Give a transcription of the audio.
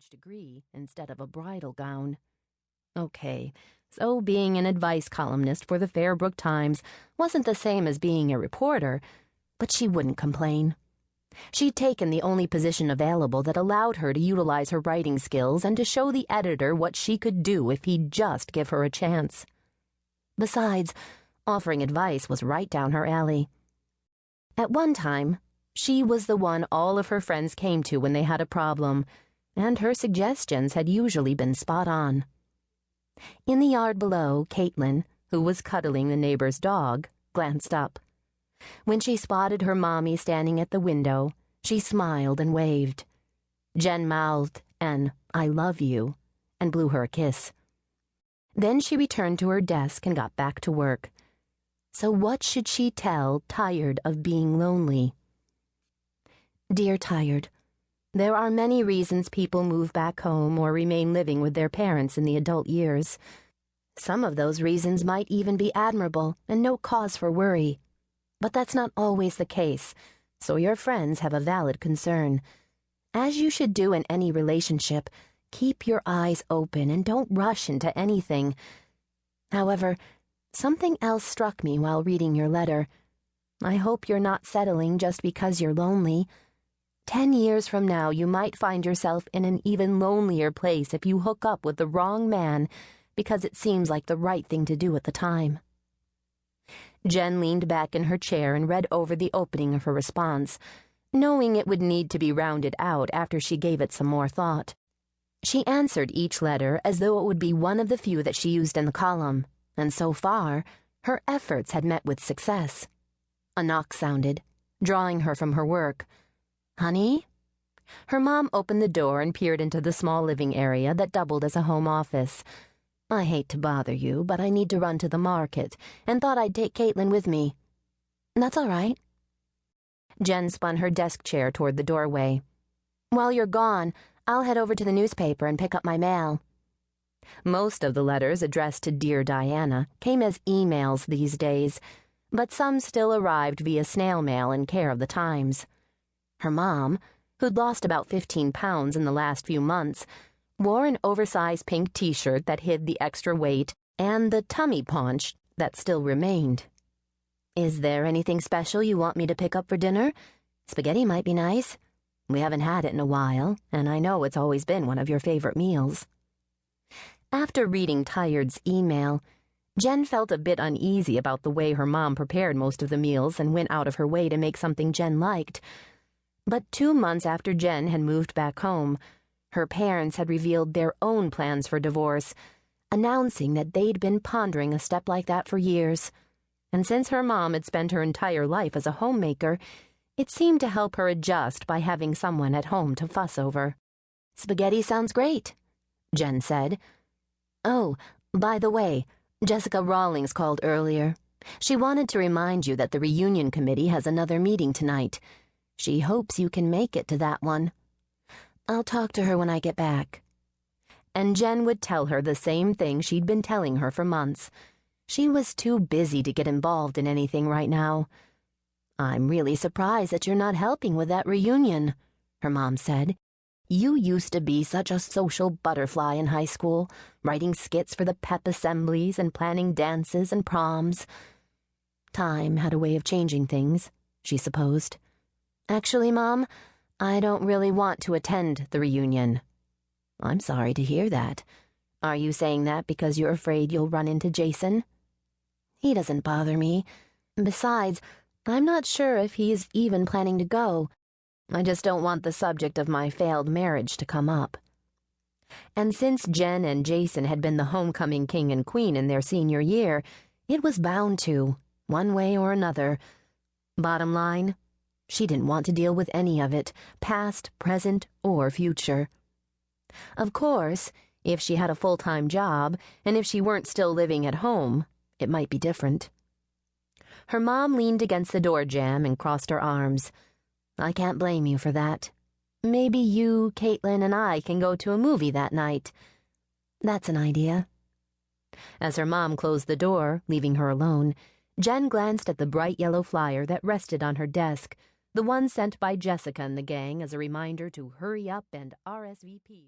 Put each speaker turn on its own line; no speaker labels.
college degree instead of a bridal gown. Okay, so being an advice columnist for the Fairbrook Times wasn't the same as being a reporter, but she wouldn't complain. She'd taken the only position available that allowed her to utilize her writing skills and to show the editor what she could do if he'd just give her a chance. Besides, offering advice was right down her alley. At one time, she was the one all of her friends came to when they had a problem, and her suggestions had usually been spot on. In the yard below, Caitlin, who was cuddling the neighbor's dog, glanced up. When she spotted her mommy standing at the window, she smiled and waved. Jenn mouthed an "I love you" and blew her a kiss. Then she returned to her desk and got back to work. So what should she tell Tired of being lonely? Dear Tired, there are many reasons people move back home or remain living with their parents in the adult years. Some of those reasons might even be admirable and no cause for worry. But that's not always the case, so your friends have a valid concern. As you should do in any relationship, keep your eyes open and don't rush into anything. However, something else struck me while reading your letter. I hope you're not settling just because you're lonely. 10 years from now, you might find yourself in an even lonelier place if you hook up with the wrong man because it seems like the right thing to do at the time. Jenn leaned back in her chair and read over the opening of her response, knowing it would need to be rounded out after she gave it some more thought. She answered each letter as though it would be one of the few that she used in the column, and so far, her efforts had met with success. A knock sounded, drawing her from her work. "Honey?" Her mom opened the door and peered into the small living area that doubled as a home office. "I hate to bother you, but I need to run to the market, and thought I'd take Caitlin with me." "That's all right." Jenn spun her desk chair toward the doorway. "While you're gone, I'll head over to the newspaper and pick up my mail." Most of the letters addressed to Dear Diana came as emails these days, but some still arrived via snail mail in care of the Times. Her mom, who'd lost about 15 pounds in the last few months, wore an oversized pink t-shirt that hid the extra weight and the tummy paunch that still remained. "Is there anything special you want me to pick up for dinner? Spaghetti might be nice. We haven't had it in a while, and I know it's always been one of your favorite meals." After reading Tired's email, Jenn felt a bit uneasy about the way her mom prepared most of the meals and went out of her way to make something Jenn liked. But 2 months after Jenn had moved back home, her parents had revealed their own plans for divorce, announcing that they'd been pondering a step like that for years. And since her mom had spent her entire life as a homemaker, it seemed to help her adjust by having someone at home to fuss over. "Spaghetti sounds great," Jenn said. "Oh, by the way, Jessica Rawlings called earlier. She wanted to remind you that the reunion committee has another meeting tonight. She hopes you can make it to that one. I'll talk to her when I get back." And Jenn would tell her the same thing she'd been telling her for months. She was too busy to get involved in anything right now. "I'm really surprised that you're not helping with that reunion," her mom said. "You used to be such a social butterfly in high school, writing skits for the pep assemblies and planning dances and proms." Time had a way of changing things, she supposed. "Actually, Mom, I don't really want to attend the reunion." "I'm sorry to hear that. Are you saying that because you're afraid you'll run into Jason?" "He doesn't bother me. Besides, I'm not sure if he's even planning to go. I just don't want the subject of my failed marriage to come up." And since Jenn and Jason had been the homecoming king and queen in their senior year, it was bound to, one way or another. Bottom line, she didn't want to deal with any of it, past, present, or future. Of course, if she had a full-time job, and if she weren't still living at home, it might be different. Her mom leaned against the door jamb and crossed her arms. "I can't blame you for that. Maybe you, Caitlin, and I can go to a movie that night." "That's an idea." As her mom closed the door, leaving her alone, Jenn glanced at the bright yellow flyer that rested on her desk, the one sent by Jessica and the gang as a reminder to hurry up and RSVP.